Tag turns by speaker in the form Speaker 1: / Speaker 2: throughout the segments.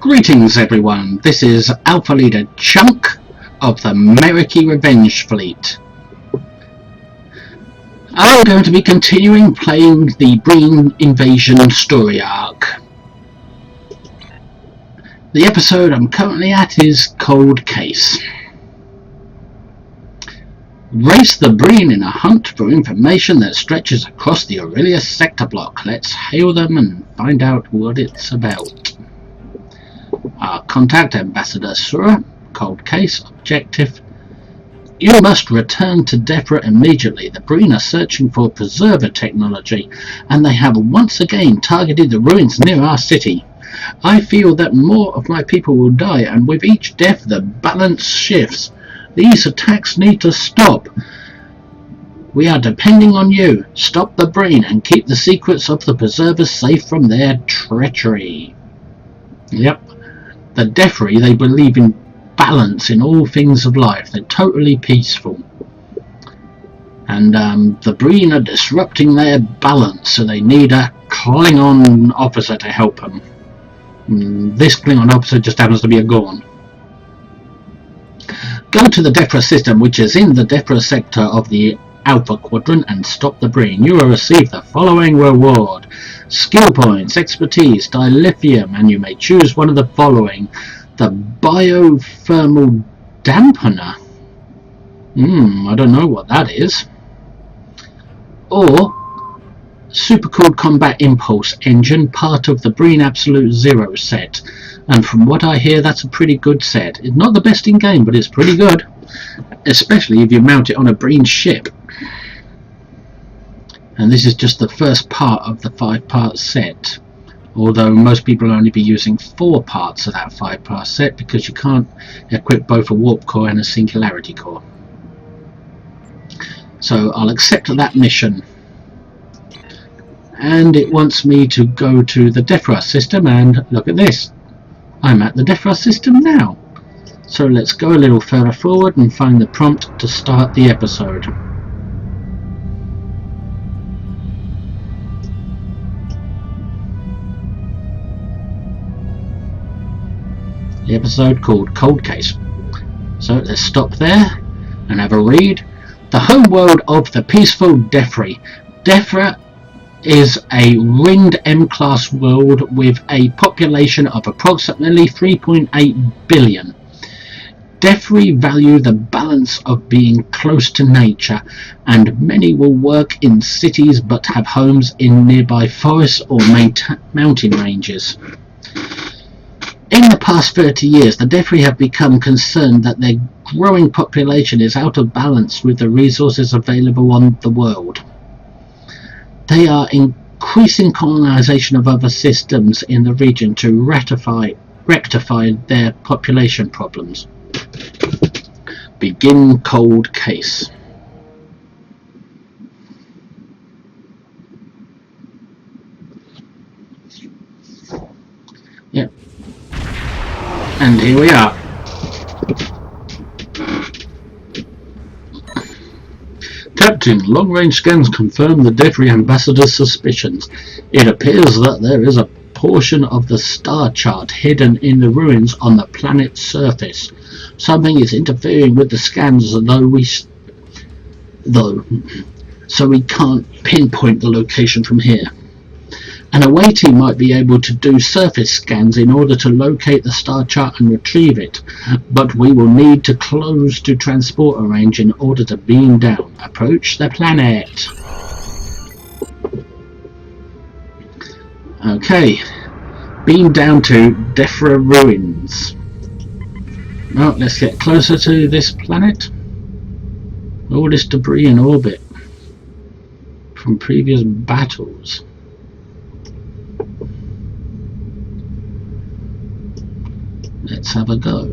Speaker 1: Greetings everyone, this is Alpha Leader Chunk of the Meriki Revenge Fleet. I'm going to be continuing playing the Breen Invasion story arc. The episode I'm currently at is Cold Case. Race the Breen in a hunt for information that stretches across the Aurelius sector block. Let's hail them and find out what it's about. Our contact, Ambassador Sura. Cold Case. Objective: you must return to Defra immediately. The Breen are searching for preserver technology, and they have once again targeted the ruins near our city. I feel that more of my people will die, and with each death the balance shifts. These attacks need to stop. We are depending on you. Stop the Breen and keep the secrets of the preservers safe from their treachery. Yep. The Defri, they believe in balance in all things of life. They're totally peaceful. And the Breen are disrupting their balance, so they need a Klingon officer to help them. This Klingon officer just happens to be a Gorn. Go to the Defra system, which is in the Defra sector of the Alpha Quadrant, and stop the Breen. You will receive the following reward: skill points, expertise, dilithium, and you may choose one of the following: the biothermal dampener. I don't know what that is. Or supercooled combat impulse engine, part of the Breen Absolute Zero set. And from what I hear, that's a pretty good set. It's not the best in game, but it's pretty good, especially if you mount it on a Breen ship. And this is just the first part of the 5-part set, although most people will only be using 4 parts of that 5-part set because you can't equip both a warp core and a singularity core. So I'll accept that mission, and it wants me to go to the Defra system, and look at this, I'm at the Defra system now. So let's go a little further forward and find the prompt to start the episode. The episode called Cold Case. So let's stop there and have a read. The homeworld of the peaceful Defri. Defra is a ringed M-class world with a population of approximately 3.8 billion. Defri value the balance of being close to nature, and many will work in cities but have homes in nearby forests or mountain ranges. In the past 30 years, the Defri have become concerned that their growing population is out of balance with the resources available on the world. They are increasing colonization of other systems in the region to rectify their population problems. Begin Cold Case. Yep. And here we are. Captain, long-range scans confirm the Defri ambassador's suspicions. It appears that there is a portion of the star chart hidden in the ruins on the planet's surface. Something is interfering with the scans, so we can't pinpoint the location from here. An away team might be able to do surface scans in order to locate the star chart and retrieve it, but we will need to close to transporter range in order to beam down. Approach the planet. Okay, beam down to Defra ruins. Well, let's get closer to this planet. All this debris in orbit from previous battles. Let's have a go.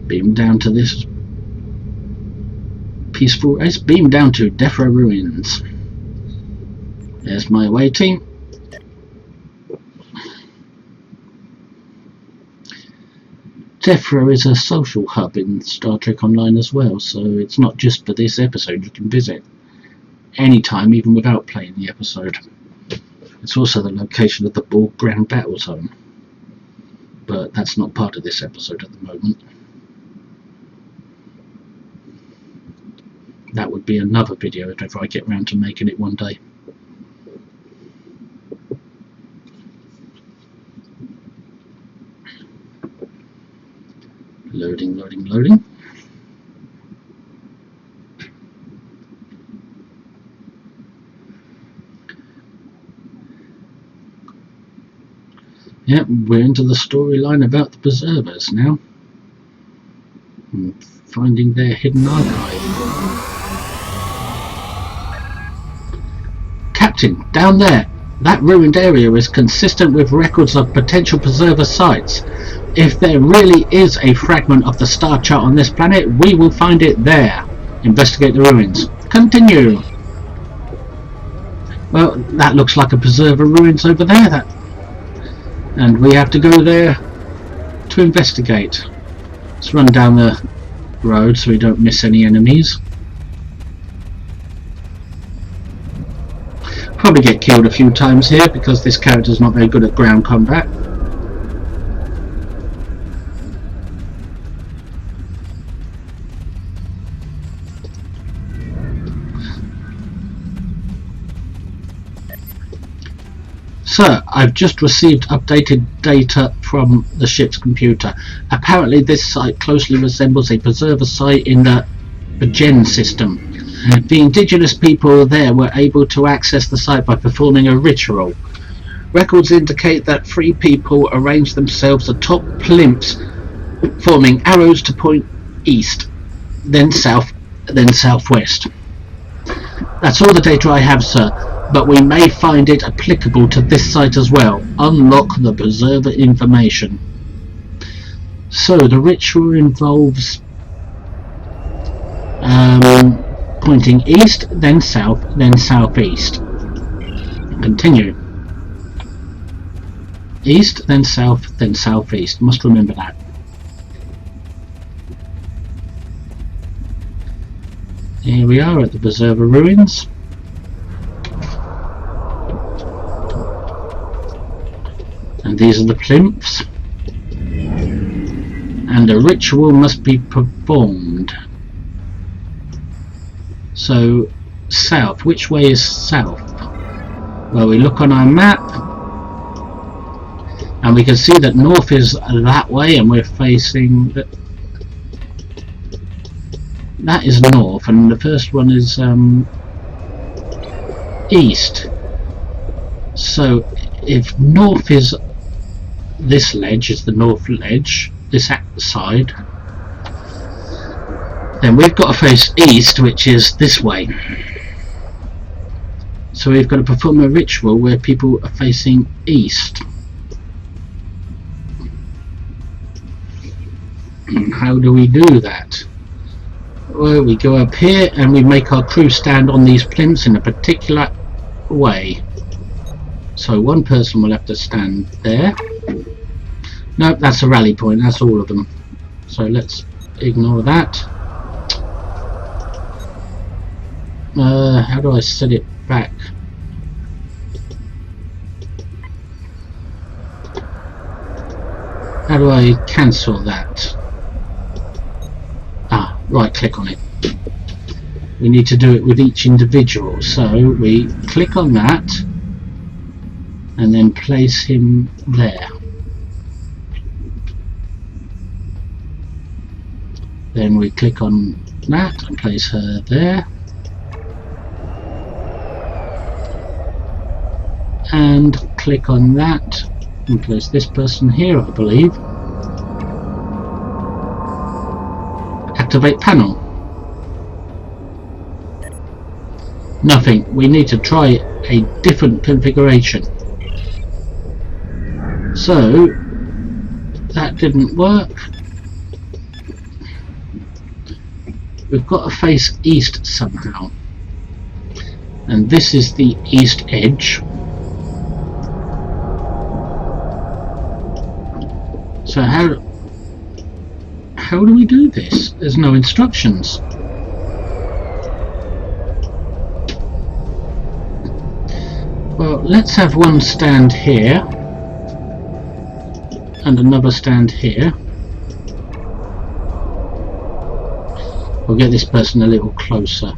Speaker 1: Beam down to this peaceful race. Beam down to Defra ruins. There's my away team. Defra is a social hub in Star Trek Online as well, so it's not just for this episode. You can visit anytime, even without playing the episode. It's also the location of the Borg ground battle zone, but that's not part of this episode at the moment. That would be another video if I get round to making it one day. Loading, loading, loading. Yep, we're into the storyline about the Preservers now. And finding their hidden archive. Captain, down there! That ruined area is consistent with records of potential Preserver sites. If there really is a fragment of the star chart on this planet, we will find it there. Investigate the ruins. Continue! Well, that looks like a Preserver ruins over there. And we have to go there to investigate. Let's run down the road so we don't miss any enemies. Probably get killed a few times here because this character's not very good at ground combat. Sir, I've just received updated data from the ship's computer. Apparently this site closely resembles a Preserver site in the Breen system. The indigenous people there were able to access the site by performing a ritual. Records indicate that 3 people arranged themselves atop plinths, forming arrows to point east, then south, then southwest. That's all the data I have, sir. But we may find it applicable to this site as well. Unlock the Preserver information. So the ritual involves pointing east, then south, then southeast. Continue. East, then south, then southeast. Must remember that. Here we are at the Preserver ruins. And these are the plinths, and a ritual must be performed. So south, which way is south? Well, we look on our map and we can see that north is that way, and we're facing that is north, and the first one is east. So if north is this ledge, is the north ledge, this side, then we've got to face east, which is this way. So we've got to perform a ritual where people are facing east. How do we do that? Well, we go up here and we make our crew stand on these plinths in a particular way. So one person will have to stand there. Nope, that's a rally point, that's all of them. So let's ignore that. How do I set it back? How do I cancel that? Ah, right click on it. We need to do it with each individual. So we click on that and then place him there. Then we click on that and place her there. And click on that and place this person here, I believe. Activate panel. Nothing. We need to try a different configuration. So that didn't work. We've got to face east somehow, and this is the east edge. So how do we do this? There's no instructions. Well, let's have one stand here and another stand here. We'll get this person a little closer.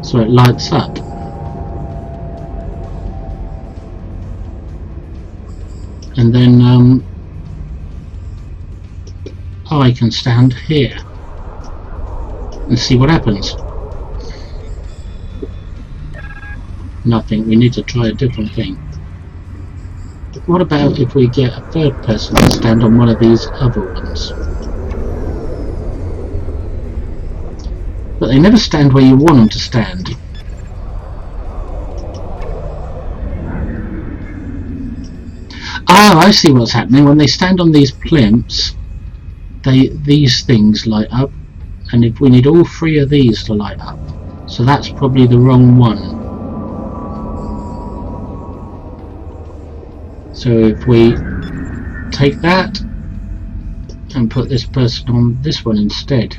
Speaker 1: So it lights up. And then I can stand here and see what happens. Nothing. We need to try a different thing. What about if we get a third person to stand on one of these other ones? But they never stand where you want them to stand. Ah, I see what's happening. When they stand on these plinths, these things light up, and if we need all three of these to light up, so that's probably the wrong one. So if we take that and put this person on this one instead.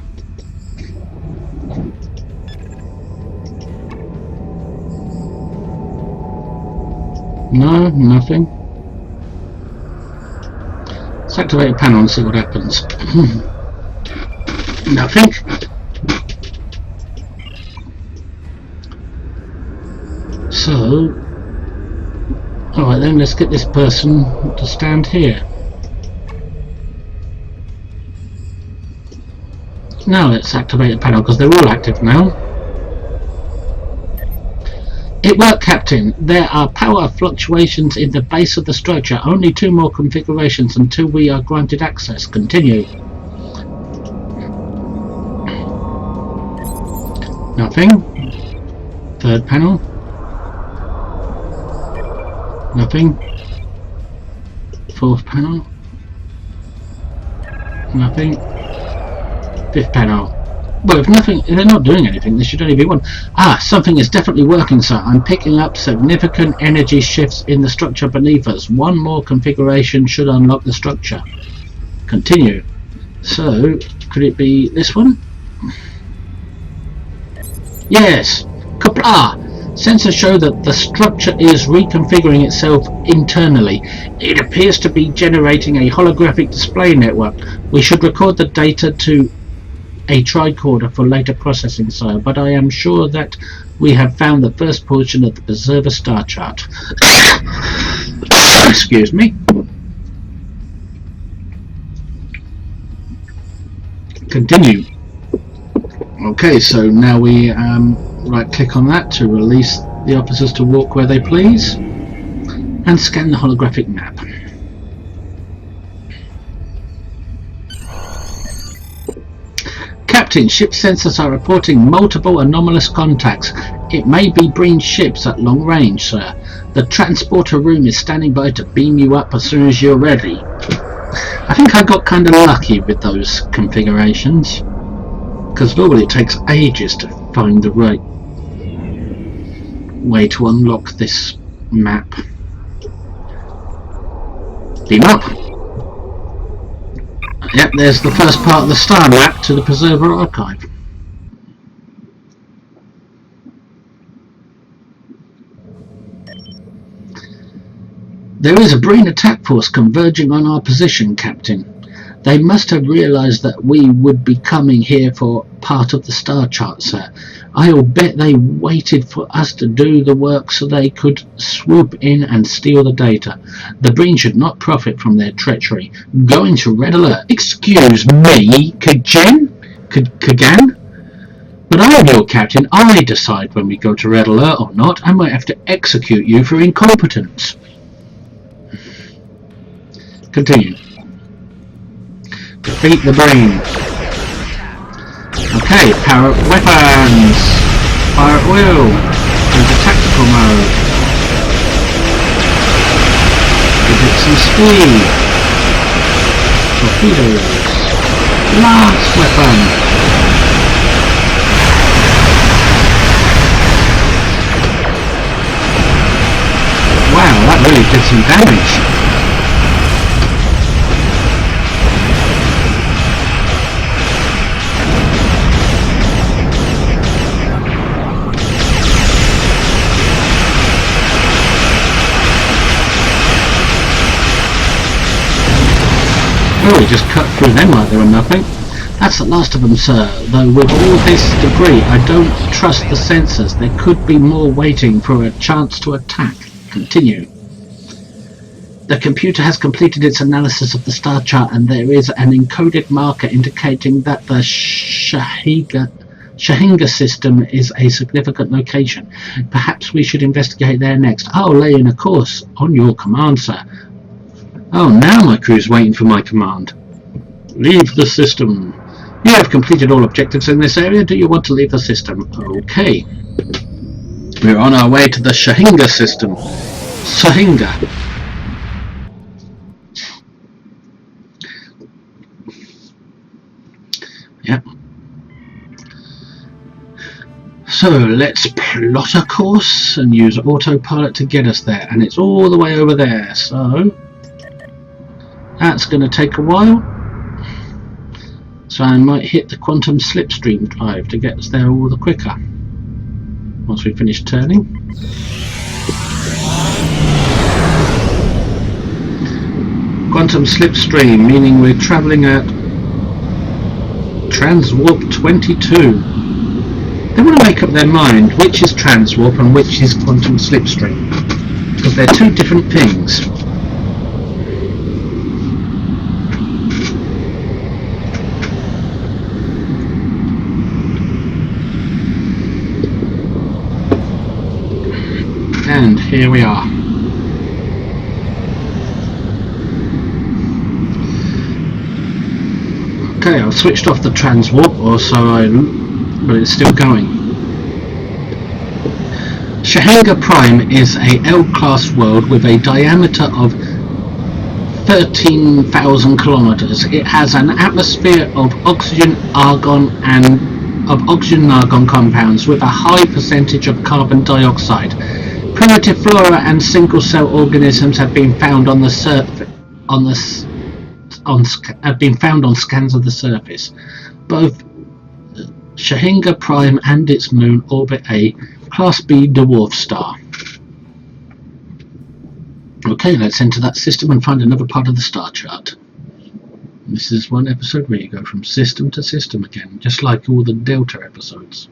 Speaker 1: No, nothing. Let's activate a panel and see what happens. Nothing. So, alright then, let's get this person to stand here. Now let's activate the panel because they're all active now. It worked, Captain. There are power fluctuations in the base of the structure. Only 2 more configurations until we are granted access. Continue. Nothing. Third panel. Nothing. Fourth panel. Nothing. Fifth panel. Well, if they're not doing anything, there should only be one. Ah, something is definitely working, sir. I'm picking up significant energy shifts in the structure beneath us. One more configuration should unlock the structure. Continue. So, could it be this one? Yes. Kapla! Sensors show that the structure is reconfiguring itself internally. It appears to be generating a holographic display network. We should record the data to a tricorder for later processing, sir, but I am sure that we have found the first portion of the Preserver star chart. Excuse me. Continue. Okay, so now we right click on that to release the officers to walk where they please and scan the holographic map. Captain, ship sensors are reporting multiple anomalous contacts. It may be Breen ships at long range, sir. The transporter room is standing by to beam you up as soon as you're ready. I think I got kind of lucky with those configurations, because normally it takes ages to find the right way to unlock this map. Beam up! Yep, there's the first part of the star map to the Preserver archive. There is a Breen attack force converging on our position, Captain. They must have realized that we would be coming here for part of the star chart, sir. I'll bet they waited for us to do the work so they could swoop in and steal the data. The Breen should not profit from their treachery. Going to Red Alert. Excuse me, Kagan? But I'm your captain. I decide when we go to Red Alert or not. I might have to execute you for incompetence. Continue. Defeat the Breen. Okay, power up weapons. Fire at will. Into tactical mode. Give it some speed. Torpedoes. Lance weapon. Wow, that really did some damage. Oh, we just cut through them like they were nothing. That's the last of them, sir, though with all this debris, I don't trust the sensors. There could be more waiting for a chance to attack. Continue. The computer has completed its analysis of the star chart, and there is an encoded marker indicating that the Shahinga system is a significant location. Perhaps we should investigate there next. I'll lay in a course on your command, sir. Oh, now my crew's waiting for my command. Leave the system. You have completed all objectives in this area. Do you want to leave the system? Okay. We're on our way to the Shahinga system. Shahinga. Yep. So let's plot a course and use autopilot to get us there, and it's all the way over there, so that's going to take a while. So I might hit the quantum slipstream drive to get us there all the quicker once we finish turning. Quantum slipstream, meaning we're travelling at transwarp 22. They want to make up their mind which is transwarp and which is quantum slipstream, because they're two different things. And here we are. Okay, I've switched off the transwarp, or so but it's still going. Shahinga Prime is a L-class world with a diameter of 13,000 kilometers. It has an atmosphere of oxygen, argon, and argon compounds with a high percentage of carbon dioxide. Primitive flora and single-cell organisms have been found on the surface. Have been found on scans of the surface. Both Shahinga Prime and its moon orbit a Class B dwarf star. Okay, let's enter that system and find another part of the star chart. This is one episode where you go from system to system again, just like all the Delta episodes,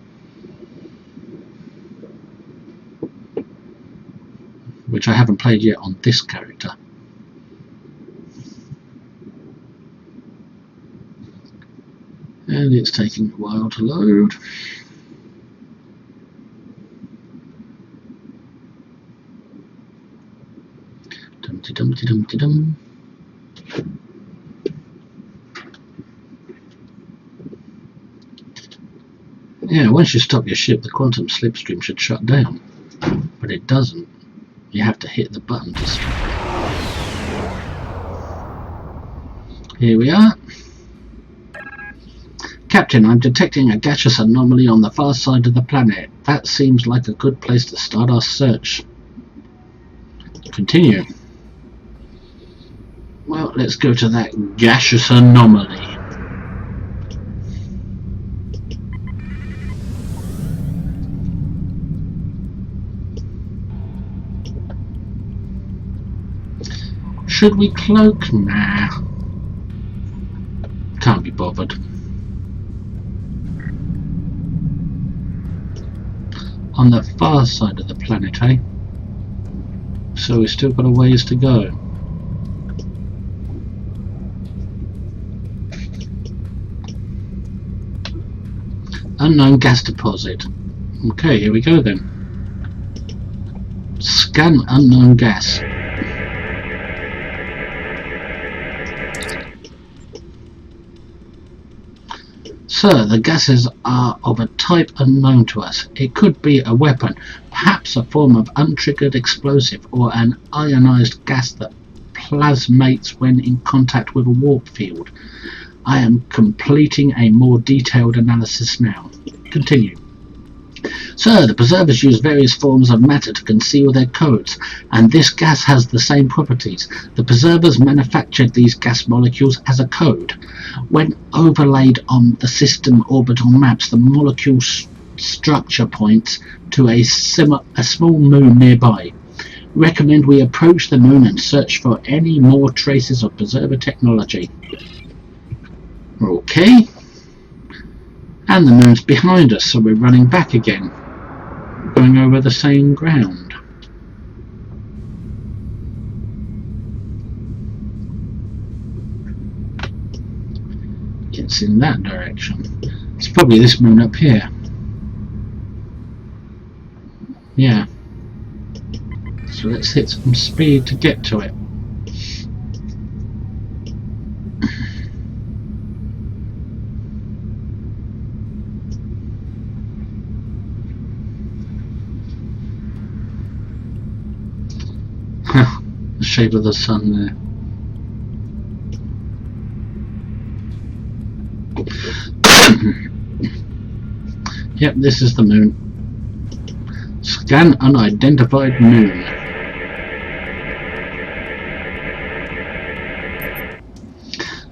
Speaker 1: which I haven't played yet on this character. And it's taking a while to load. Dumpty dumpty dumpty dum. Yeah, once you stop your ship, the quantum slipstream should shut down. But it doesn't. You have to hit the button to stop. Here we are. Captain, I'm detecting a gaseous anomaly on the far side of the planet. That seems like a good place to start our search. Continue. Well, let's go to that gaseous anomaly. Should we cloak? Nah. Can't be bothered. On the far side of the planet, eh? So we've still got a ways to go. Unknown gas deposit. Okay, here we go then. Scan unknown gas. Sir, the gases are of a type unknown to us. It could be a weapon, perhaps a form of untriggered explosive, or an ionized gas that plasmates when in contact with a warp field. I am completing a more detailed analysis now. Continue. Sir, the preservers use various forms of matter to conceal their codes, and this gas has the same properties. The preservers manufactured these gas molecules as a code. When overlaid on the system orbital maps, the molecule structure points to a small moon nearby. recommend we approach the moon and search for any more traces of preserver technology. Okay. And the moon's behind us, so we're running back again, going over the same ground. It's in that direction. It's probably this moon up here. Yeah. So let's hit some speed to get to it. The shape of the sun there. Yep, this is the moon. Scan unidentified moon.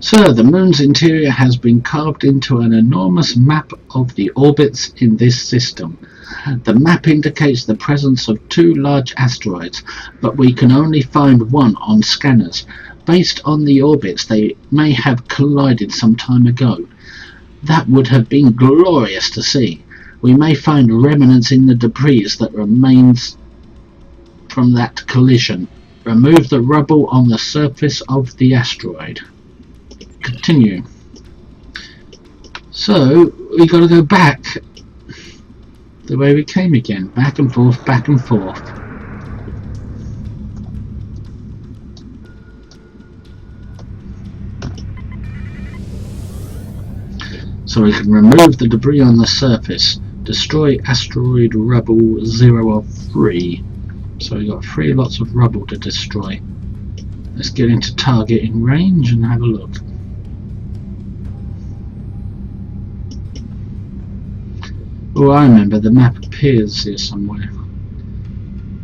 Speaker 1: So, the moon's interior has been carved into an enormous map of the orbits in this system. The map indicates the presence of 2 large asteroids, but we can only find one on scanners. Based on the orbits, they may have collided some time ago. That would have been glorious to see. We may find remnants in the debris that remains from that collision. Remove the rubble on the surface of the asteroid. Continue. So, we got to go back the way we came again. Back and forth, back and forth. So we can remove the debris on the surface. Destroy asteroid rubble 0 of 3. So we got 3 lots of rubble to destroy. Let's get into targeting range and have a look. Oh, I remember, the map appears here somewhere.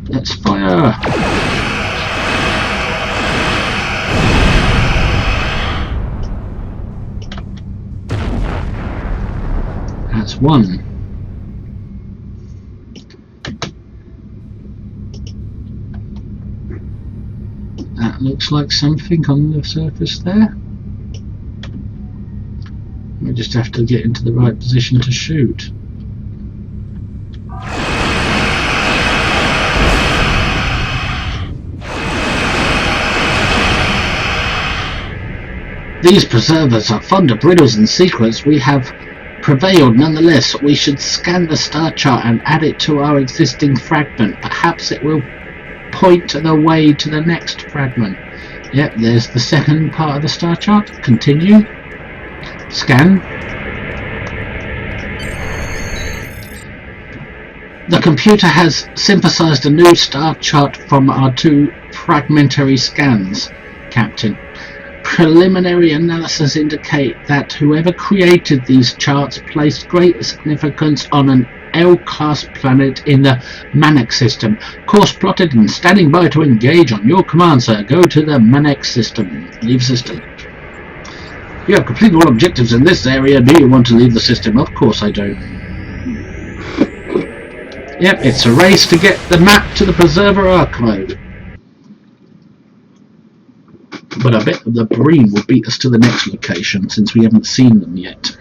Speaker 1: Let's fire! That's 1. That looks like something on the surface there. We just have to get into the right position to shoot. These preservers are fond of riddles and secrets. We have prevailed nonetheless. We should scan the star chart and add it to our existing fragment. Perhaps it will point the way to the next fragment. Yep, there's the second part of the star chart. Continue. Scan. The computer has synthesized a new star chart from our 2 fragmentary scans, Captain. Preliminary analysis indicate that whoever created these charts placed great significance on an L-class planet in the Manek system. Course plotted and standing by to engage on your command, sir. Go to the Manek system. Leave system. You have completed all objectives in this area. Do you want to leave the system? Of course I do. Yep, it's a race to get the map to the Preserver Archive. But I bet the Breen will beat us to the next location, since we haven't seen them yet.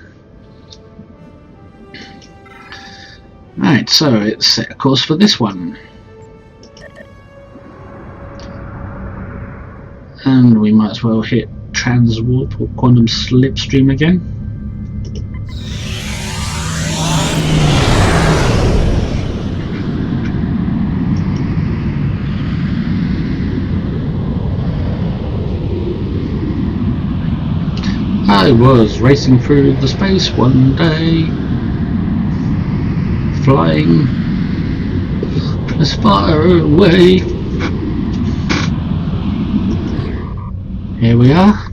Speaker 1: Right, so it's set a course for this one. And we might as well hit transwarp or quantum slipstream again. I was racing through the space one day, flying as far away. Here we are.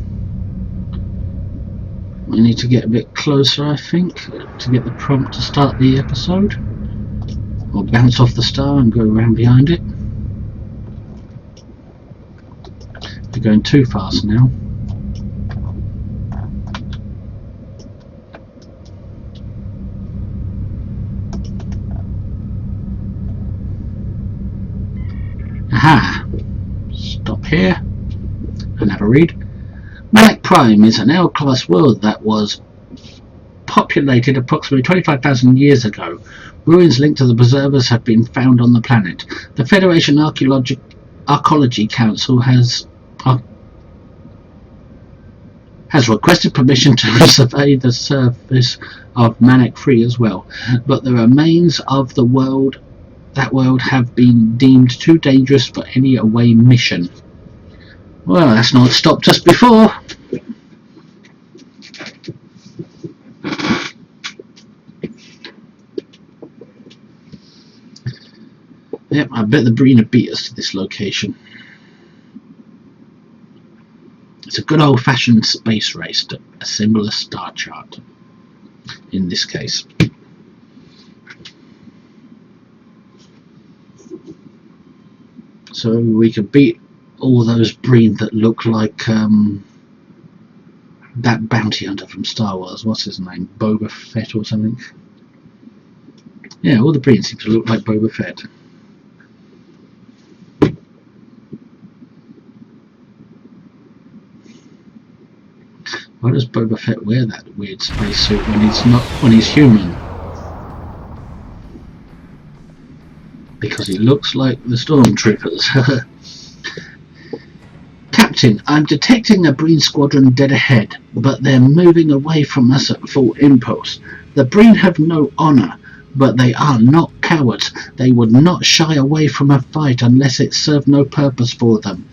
Speaker 1: We need to get a bit closer, I think, to get the prompt to start the episode. Or bounce off the star and go around behind it. We're going too fast now. Aha! Stop here and have a read. Malak Prime is an L-class world that was populated approximately 25,000 years ago. Ruins linked to the preservers have been found on the planet. The Federation Archaeology Council has requested permission to survey the surface of Malak 3 as well, but the remains of that world have been deemed too dangerous for any away mission. Well, that's not stopped us before. Yep, I bet the Breen have beat us to this location. It's a good old-fashioned space race to assemble a star chart, in this case. So we can beat all those Breen that look like that bounty hunter from Star Wars. What's his name? Boba Fett or something? Yeah, all the Breen seem to look like Boba Fett. Why does Boba Fett wear that weird spacesuit when he's human? Because he looks like the stormtroopers. Captain, I'm detecting a Breen squadron dead ahead, but they're moving away from us at full impulse. The Breen have no honor, but they are not cowards. They would not shy away from a fight unless it served no purpose for them.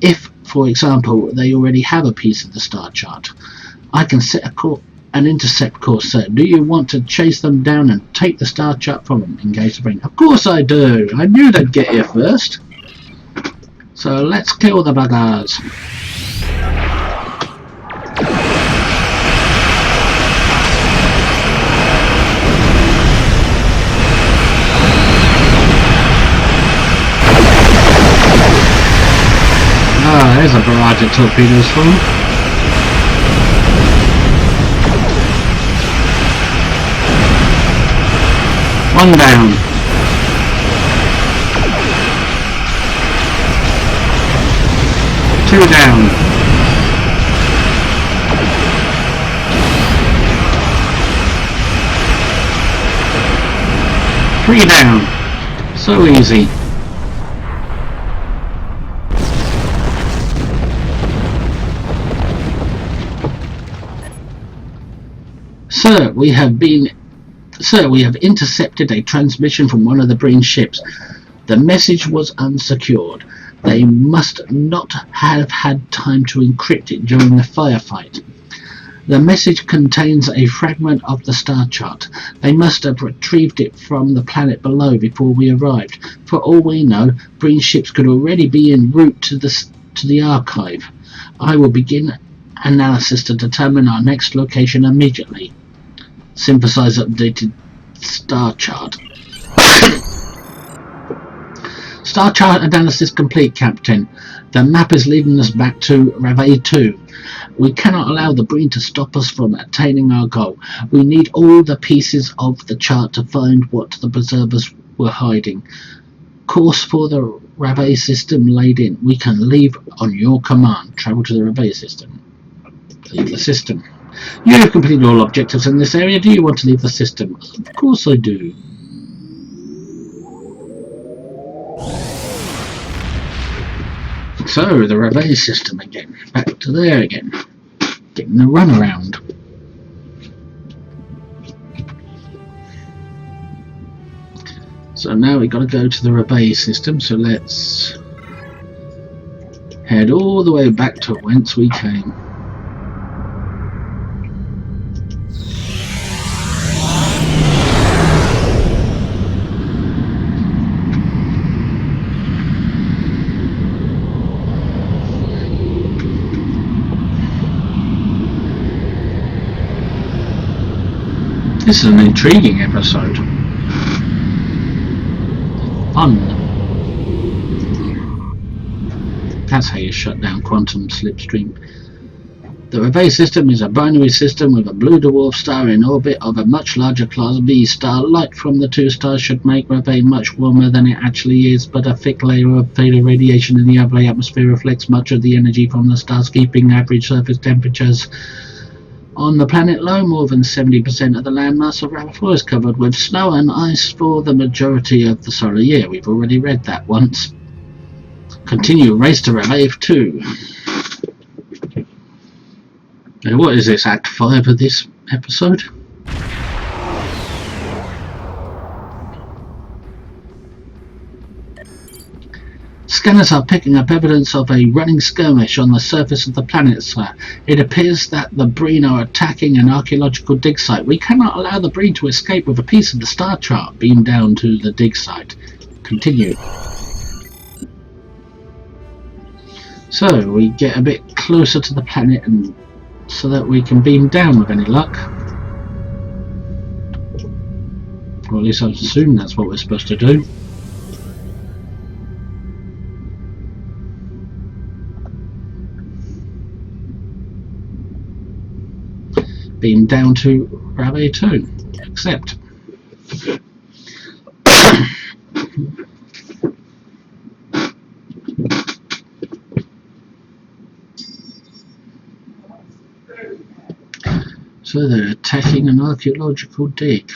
Speaker 1: If, for example, they already have a piece of the star chart, I can set an intercept course, sir. Do you want to chase them down and take the star chart from them? Engage the Breen. Of course I do. I knew they'd get here first. So let's kill the buggers. Ah, there's a barrage of torpedoes for them. One down. Two down. Three down. So easy. Sir, we have intercepted a transmission from one of the Breen ships. The message was unsecured. They must not have had time to encrypt it during the firefight. The message contains a fragment of the star chart. They must have retrieved it from the planet below before we arrived. For all we know, Breen ships could already be en route to the archive. I will begin analysis to determine our next location immediately. Synthesize updated star chart. Star chart analysis complete, Captain. The map is leading us back to Ravay 2. We cannot allow the Breen to stop us from attaining our goal. We need all the pieces of the chart to find what the preservers were hiding. Course for the Ravay system laid in. We can leave on your command. Travel to the Ravay system. Leave the system. You have completed all objectives in this area. Do you want to leave the system? Of course I do. So, the Ravay system again. Back to there again. Getting the runaround. So now we've got to go to the Ravay system. So let's head all the way back to whence we came. This is an intriguing episode. Fun. That's how you shut down quantum slipstream. The Reveille system is a binary system with a blue dwarf star in orbit of a much larger class B star. Light from the two stars should make Reveille much warmer than it actually is, but a thick layer of failure radiation in the upper atmosphere reflects much of the energy from the stars, keeping average surface temperatures on the planet low. More than 70% of the landmass of Reveille is covered with snow and ice for the majority of the solar year. We've already read that once. Continue, race to Reveille 2. Now, what is this, Act 5 of this episode? Scanners are picking up evidence of a running skirmish on the surface of the planet, sir. It appears that the Breen are attacking an archaeological dig site. We cannot allow the Breen to escape with a piece of the star chart. Beam down to the dig site. Continue. So, we get a bit closer to the planet and so that we can beam down with any luck. Or at least I assume that's what we're supposed to do. Beam down to Reveille 2. Accept. So they're attacking an archaeological dig.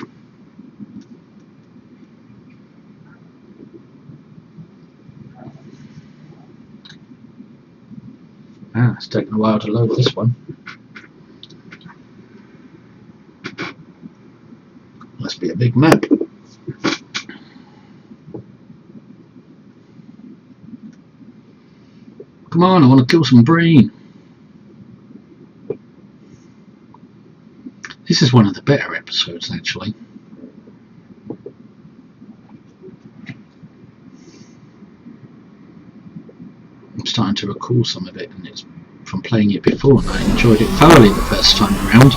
Speaker 1: It's taken a while to load this one. Must be a big map. Come on, I want to kill some Breen. This is one of the better episodes, actually. I'm starting to recall some of it, and it's from playing it before, and I enjoyed it thoroughly the first time around.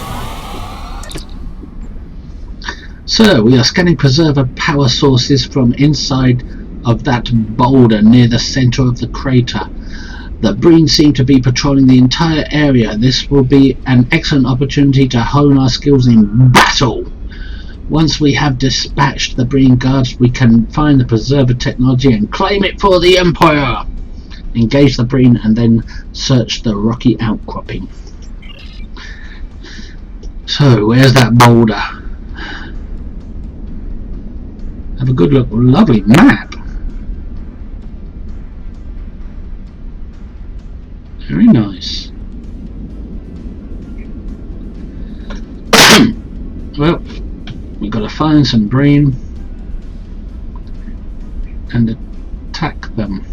Speaker 1: Sir, we are scanning preserver power sources from inside of that boulder near the center of the crater. The Breen seem to be patrolling the entire area. This will be an excellent opportunity to hone our skills in battle. Once we have dispatched the Breen guards, we can find the preserver technology and claim it for the Empire. Engage the Breen and then search the rocky outcropping. So, where's that boulder? Have a good look. Lovely map. Very nice. Well, we've got to find some Breen and attack them.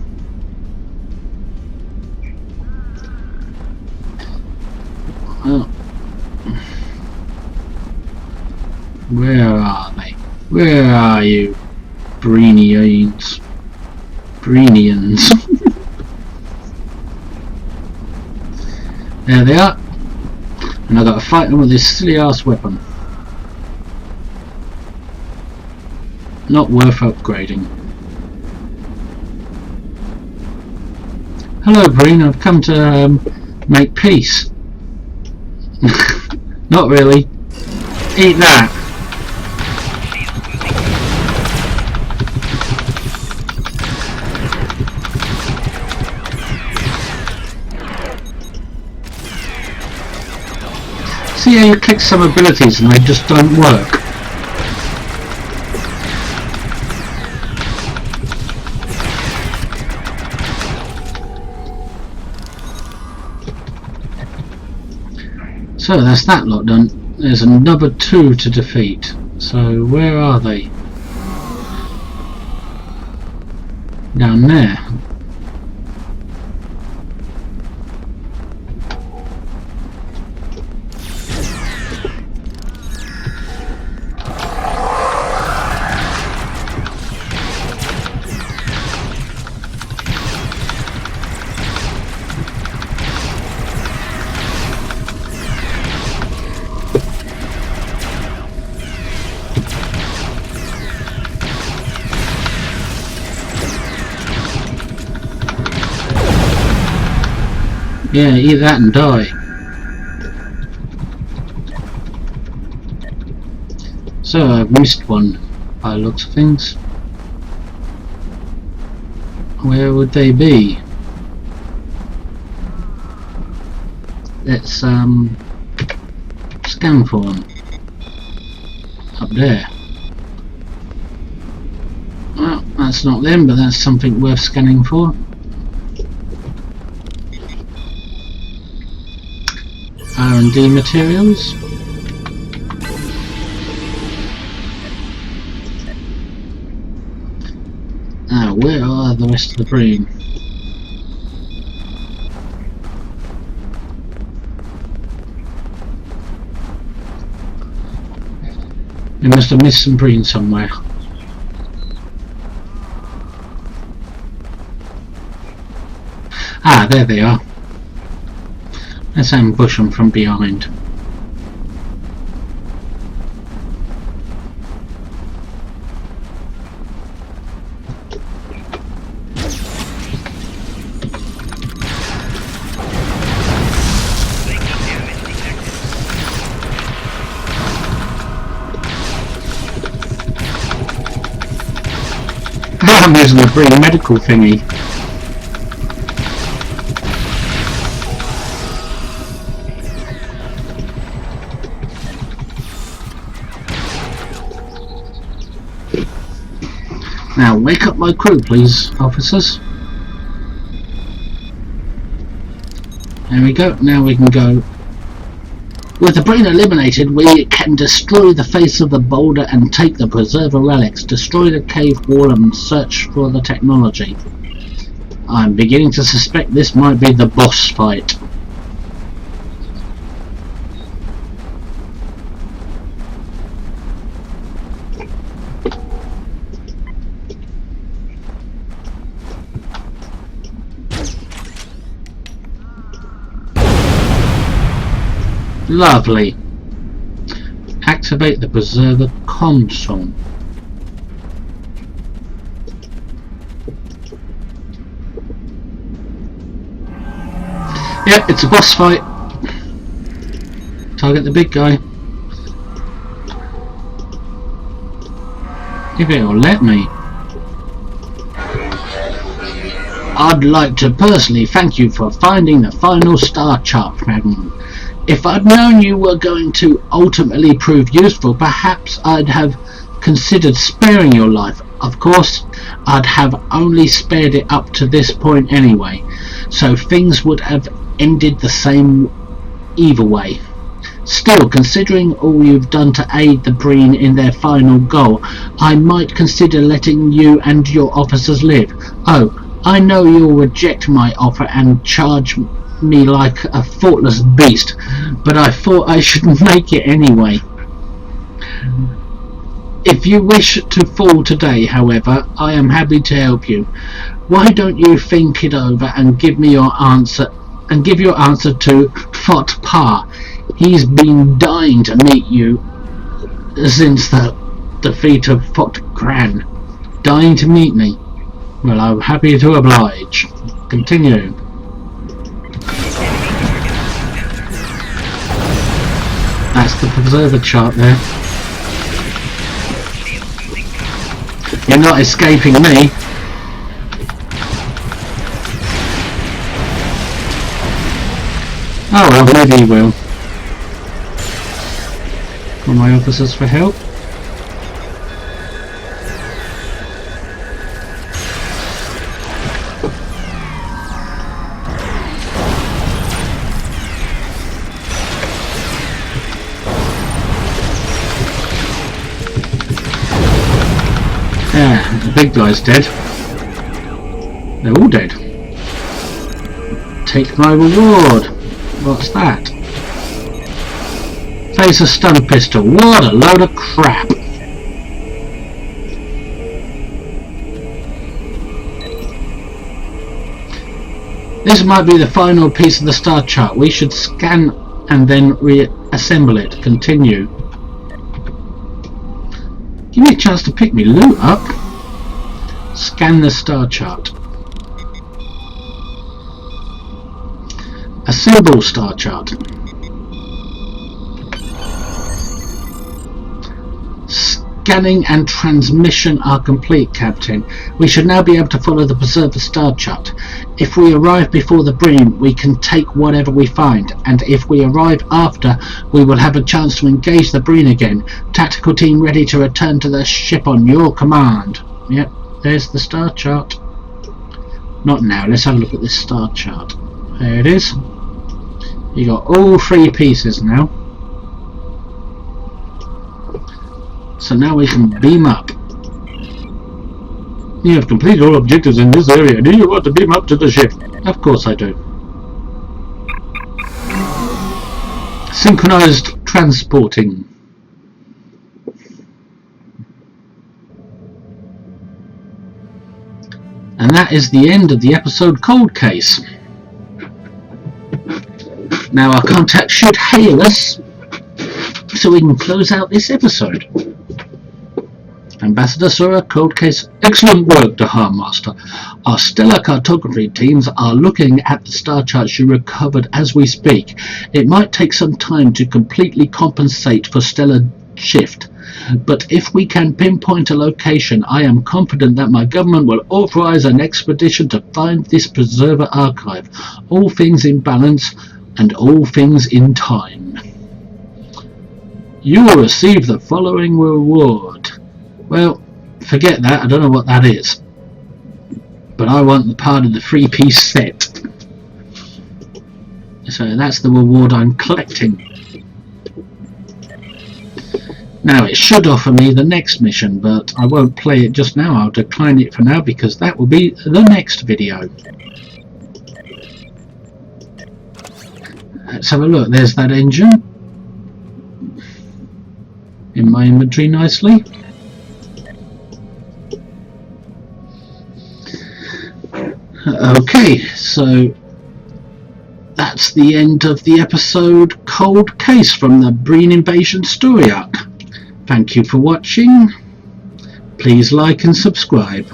Speaker 1: Well, where are they? Where are you, Breenians? Breenians. There they are. And I've got to fight them with this silly ass weapon. Not worth upgrading. Hello Breen, I've come to make peace. Not really. Eat that. See how you click some abilities and they just don't work. So that's that lot done. There's another 2 to defeat. So where are they? Down there. Yeah, eat that and die. So I've missed one by the looks of things. Where would they be? Let's scan for them. Up there. Well, that's not them, but that's something worth scanning for. R&D materials. Now, where are the rest of the Breen? We must have missed some Breen somewhere. Ah, there they are. Let's ambush them from behind. I'm using the Breen medical thingy. Now wake up my crew, please, officers. There we go, now we can go. With the Breen eliminated, we can destroy the face of the boulder and take the preserver relics, destroy the cave wall and search for the technology. I'm beginning to suspect this might be the boss fight. Lovely. Activate the preserver console. Yep, it's a boss fight. Target the big guy. If it'll let me. I'd like to personally thank you for finding the final star chart fragment. If I'd known you were going to ultimately prove useful, perhaps I'd have considered sparing your life. Of course, I'd have only spared it up to this point anyway, so things would have ended the same either way. Still, considering all you've done to aid the Breen in their final goal, I might consider letting you and your officers live. Oh, I know you'll reject my offer and charge me like a thoughtless beast, but I thought I should make it anyway. If you wish to fall today, however, I am happy to help you. Why don't you think it over and give me your answer, and give your answer to Thot Pa? He's been dying to meet you since the defeat of Thot Gran. Dying to meet me. Well, I'm happy to oblige. Continue. That's the preserver chart there. You're not escaping me. Oh well, maybe you will. Call my officers for help. Yeah, the big guy's dead. They're all dead. Take my reward. What's that? Face a stun pistol. What a load of crap. This might be the final piece of the star chart. We should scan and then reassemble it. Continue. Give me a chance to pick me loot up. Scan the star chart. Assemble star chart. Scanning and transmission are complete, Captain. We should now be able to follow the Preserver star chart. If we arrive before the Breen, we can take whatever we find, and if we arrive after, we will have a chance to engage the Breen again. Tactical team ready to return to the ship on your command. Yep, there's the star chart. Not now, let's have a look at this star chart. There it is. You got all 3 pieces now. So now we can beam up. You have completed all objectives in this area. Do you want to beam up to the ship? Of course I do. Synchronized transporting. And that is the end of the episode Cold Case. Now our contact should hail us so we can close out this episode. Ambassador Sura, Cold Case. Excellent work, Dahar Master. Our stellar cartography teams are looking at the star charts you recovered as we speak. It might take some time to completely compensate for stellar shift, but if we can pinpoint a location, I am confident that my government will authorize an expedition to find this preserver archive. All things in balance and all things in time. You will receive the following reward. Well, forget that, I don't know what that is. But I want the part of the 3-piece set. So that's the reward I'm collecting. Now it should offer me the next mission, but I won't play it just now. I'll decline it for now because that will be the next video. Let's have a look. There's that engine in my inventory nicely. Okay, so that's the end of the episode Cold Case from the Breen Invasion story arc. Thank you for watching. Please like and subscribe.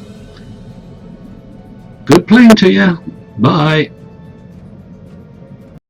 Speaker 1: Good playing to you. Bye.